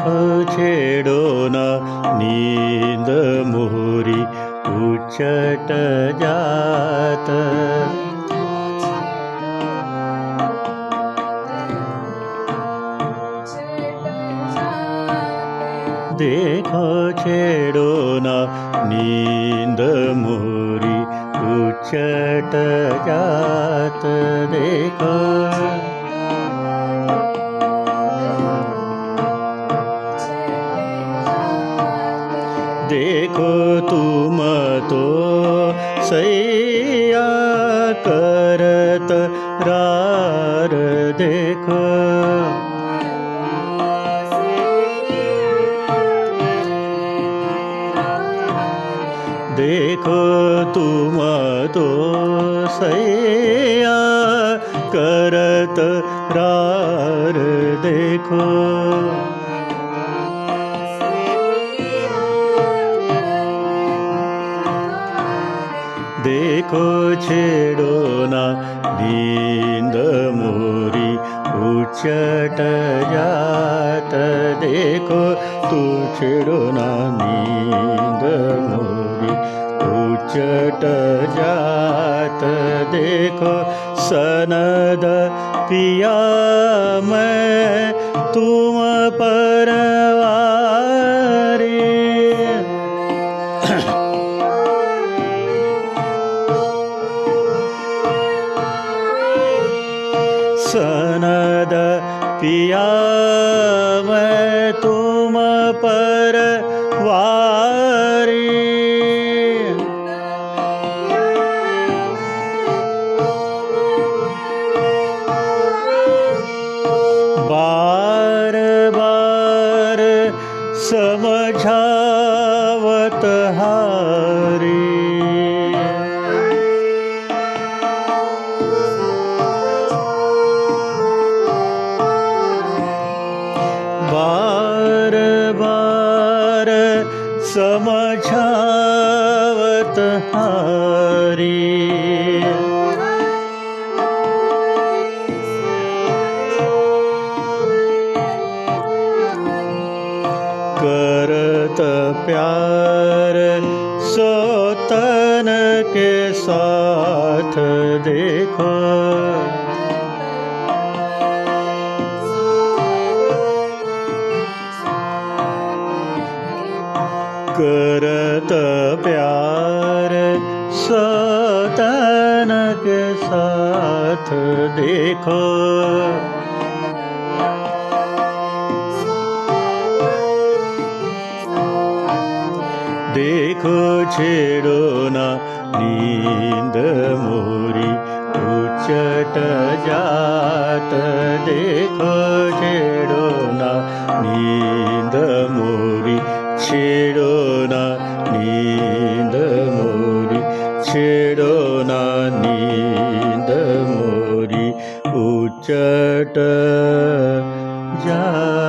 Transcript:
देखो छेड़ो ना नींद मोरी उचट जात। देखो छेड़ो ना नींद मोरी उचट जात। देखो देखो तुम तो सैया करत रार। देखो देखो तुम तो सैया करत रार। देखो देखो छेड़ो ना नींद मोरी उचट जात। देखो तू छेड़ो ना नींद मोरी उचट जात। देखो सनद पिया मैं तुम परवारी। सनद पिया मैं तुम परवारी। बार बार समझावत हारी। बार बार समझावत हारी। करत प्यार सोतन के साथ। देखो करत प्यार सोतन के साथ। देखो देखो छेड़ो ना नींद मोरी उचट जात। देखो छेड़ो ना नींद मोरी छेड़ो ना नींद मोरी छेड़ो ना नींद मोरी उचट जात।